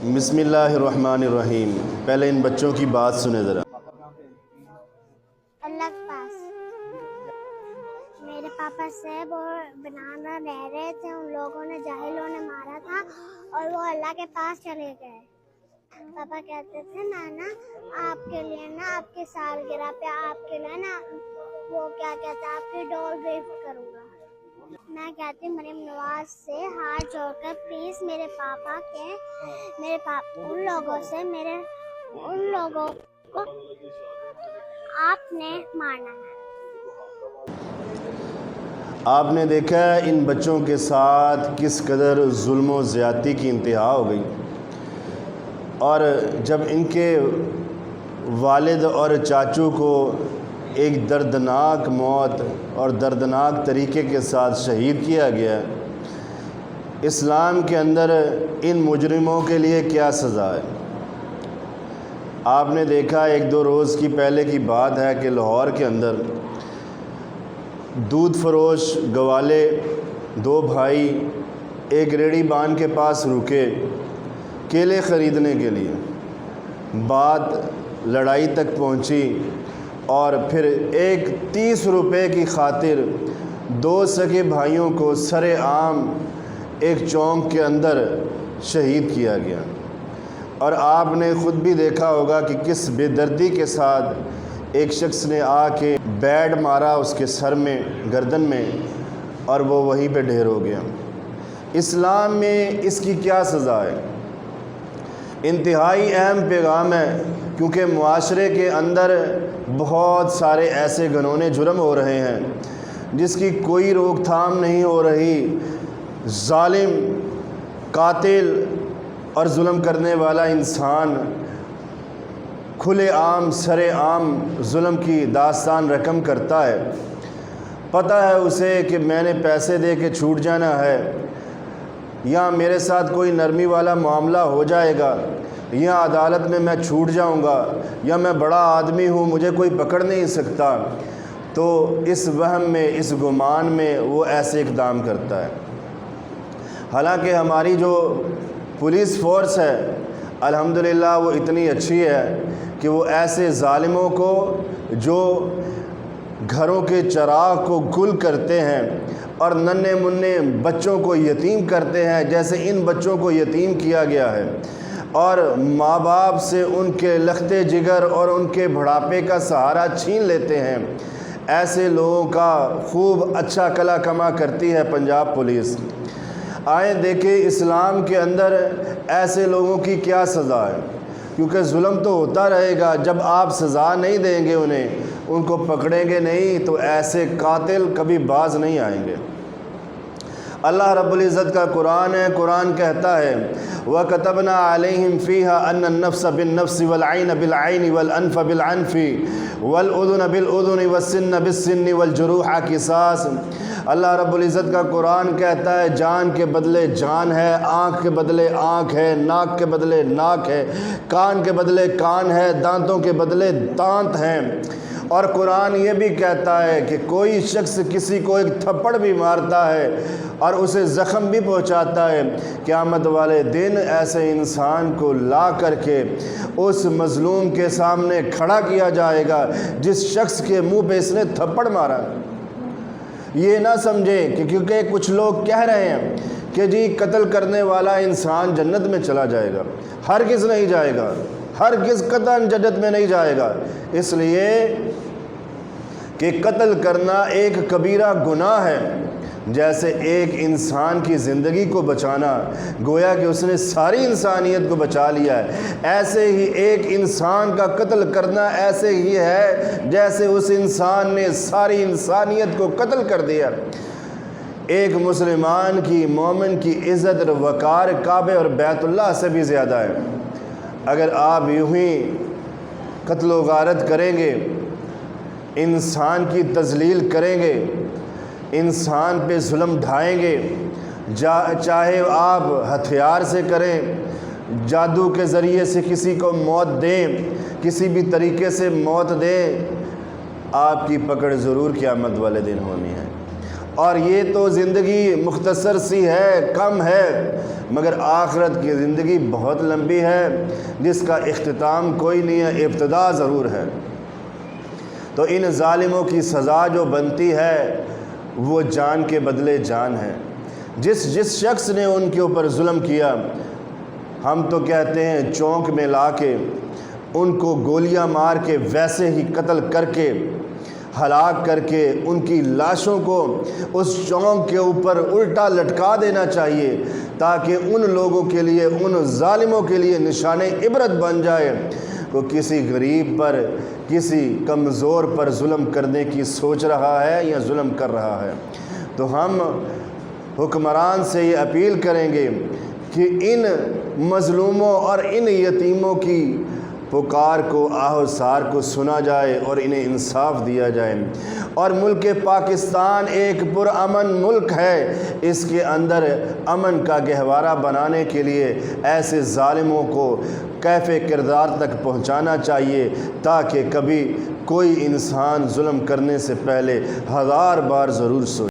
بسم اللہ الرحمن الرحیم۔ پہلے ان بچوں کی بات سنیں ذرا۔ اللہ کے پاس میرے پاپا صاحب اور بنانا رہ رہے تھے، ان لوگوں نے جاہلوں نے مارا تھا اور وہ اللہ کے پاس چلے گئے۔ پاپا کہتے تھے نانا آپ کے لیے نا، آپ کی سالگرہ پہ آپ کے لیے نا وہ کیا کہتے ہیں، آپ کی ڈول گفٹ کروں گا۔ میں کہتی مریم نواز سے ہاتھ جوڑ کر پلیز میرے پاپا ان لوگوں کو آپ نے مارنا ہے۔ آپ نے دیکھا ہے ان بچوں کے ساتھ کس قدر ظلم و زیادتی کی انتہا ہو گئی، اور جب ان کے والد اور چاچو کو ایک دردناک موت اور دردناک طریقے کے ساتھ شہید کیا گیا، اسلام کے اندر ان مجرموں کے لیے کیا سزا ہے؟ آپ نے دیکھا ایک دو روز کی پہلے کی بات ہے کہ لاہور کے اندر دودھ فروش گوالے دو بھائی ایک ریڑھی بان کے پاس رکے کیلے خریدنے کے لیے، بات لڑائی تک پہنچی اور پھر ایک 30 روپے کی خاطر دو سگے بھائیوں کو سر عام ایک چونک کے اندر شہید کیا گیا۔ اور آپ نے خود بھی دیکھا ہوگا کہ کس بے دردی کے ساتھ ایک شخص نے آ کے بیٹ مارا اس کے سر میں، گردن میں، اور وہ وہیں پہ ڈھیر ہو گیا۔ اسلام میں اس کی کیا سزا ہے؟ انتہائی اہم پیغام ہے، کیونکہ معاشرے کے اندر بہت سارے ایسے گھنونے جرم ہو رہے ہیں جس کی کوئی روک تھام نہیں ہو رہی۔ ظالم، قاتل اور ظلم کرنے والا انسان کھلے عام سر عام ظلم کی داستان رقم کرتا ہے۔ پتہ ہے اسے کہ میں نے پیسے دے کے چھوٹ جانا ہے، یا میرے ساتھ کوئی نرمی والا معاملہ ہو جائے گا، یا عدالت میں میں چھوٹ جاؤں گا، یا میں بڑا آدمی ہوں مجھے کوئی پکڑ نہیں سکتا، تو اس وہم میں، اس گمان میں وہ ایسے اقدام کرتا ہے۔ حالانکہ ہماری جو پولیس فورس ہے الحمدللہ وہ اتنی اچھی ہے کہ وہ ایسے ظالموں کو جو گھروں کے چراغ کو گل کرتے ہیں اور ننھے منھے بچوں کو یتیم کرتے ہیں، جیسے ان بچوں کو یتیم کیا گیا ہے، اور ماں باپ سے ان کے لختے جگر اور ان کے بڑھاپے کا سہارا چھین لیتے ہیں، ایسے لوگوں کا خوب اچھا کلا کما کرتی ہے پنجاب پولیس۔ آئیں دیکھیں اسلام کے اندر ایسے لوگوں کی کیا سزا ہے، کیونکہ ظلم تو ہوتا رہے گا، جب آپ سزا نہیں دیں گے انہیں، ان کو پکڑیں گے نہیں، تو ایسے قاتل کبھی باز نہیں آئیں گے۔ اللہ رب العزت کا قرآن ہے، قرآن کہتا ہے وَكَتَبْنَا عَلَيْهِمْ فِيهَا أَنَّ النَّفْسَ بِالنَّفْسِ وَالْعَيْنَ بِالْعَيْنِ وَالْأَنْفَ بِالْأَنْفِ وَالْأُذُنَ بِالْأُذُنِ وَالسِّنَّ بِالسِّنِّ وَالْجُرُوحَ قِصَاصٌ۔ اللہ رب العزت کا قرآن کہتا ہے جان کے بدلے جان ہے، آنکھ کے بدلے آنکھ ہے، ناک کے بدلے ناک ہے، کان کے بدلے کان ہے، دانتوں کے بدلے دانت ہیں۔ اور قرآن یہ بھی کہتا ہے کہ کوئی شخص کسی کو ایک تھپڑ بھی مارتا ہے اور اسے زخم بھی پہنچاتا ہے، قیامت والے دن ایسے انسان کو لا کر کے اس مظلوم کے سامنے کھڑا کیا جائے گا جس شخص کے منہ پہ اس نے تھپڑ مارا۔ یہ نہ سمجھیں کہ کیونکہ کچھ لوگ کہہ رہے ہیں کہ جی قتل کرنے والا انسان جنت میں چلا جائے گا، ہرگز نہیں جائے گا، ہرگز قطعاً جنت میں نہیں جائے گا، اس لیے کہ قتل کرنا ایک کبیرہ گناہ ہے۔ جیسے ایک انسان کی زندگی کو بچانا گویا کہ اس نے ساری انسانیت کو بچا لیا ہے، ایسے ہی ایک انسان کا قتل کرنا ایسے ہی ہے جیسے اس انسان نے ساری انسانیت کو قتل کر دیا۔ ایک مسلمان کی، مومن کی عزت اور وقار کعبے اور بیت اللہ سے بھی زیادہ ہے۔ اگر آپ یوں ہی قتل و غارت کریں گے، انسان کی تذلیل کریں گے، انسان پہ ظلم ڈھائیں گے، چاہے آپ ہتھیار سے کریں، جادو کے ذریعے سے کسی کو موت دیں، کسی بھی طریقے سے موت دیں، آپ کی پکڑ ضرور قیامت والے دن ہونی ہے۔ اور یہ تو زندگی مختصر سی ہے، کم ہے، مگر آخرت کی زندگی بہت لمبی ہے جس کا اختتام کوئی نہیں ہے، ابتدا ضرور ہے۔ تو ان ظالموں کی سزا جو بنتی ہے وہ جان کے بدلے جان ہے۔ جس شخص نے ان کے اوپر ظلم کیا، ہم تو کہتے ہیں چونک میں لا کے ان کو گولیاں مار کے ویسے ہی قتل کر کے ہلاک کر کے ان کی لاشوں کو اس چونک کے اوپر الٹا لٹکا دینا چاہیے، تاکہ ان لوگوں کے لیے، ان ظالموں کے لیے نشان عبرت بن جائے کہ کسی غریب پر، کسی کمزور پر ظلم کرنے کی سوچ رہا ہے یا ظلم کر رہا ہے۔ تو ہم حکمران سے یہ اپیل کریں گے کہ ان مظلوموں اور ان یتیموں کی پکار کو، آہ سار کو سنا جائے اور انہیں انصاف دیا جائے۔ اور ملک پاکستان ایک پرامن ملک ہے، اس کے اندر امن کا گہوارہ بنانے کے لیے ایسے ظالموں کو کیف کردار تک پہنچانا چاہیے، تاکہ کبھی کوئی انسان ظلم کرنے سے پہلے 1000 بار ضرور سوچے۔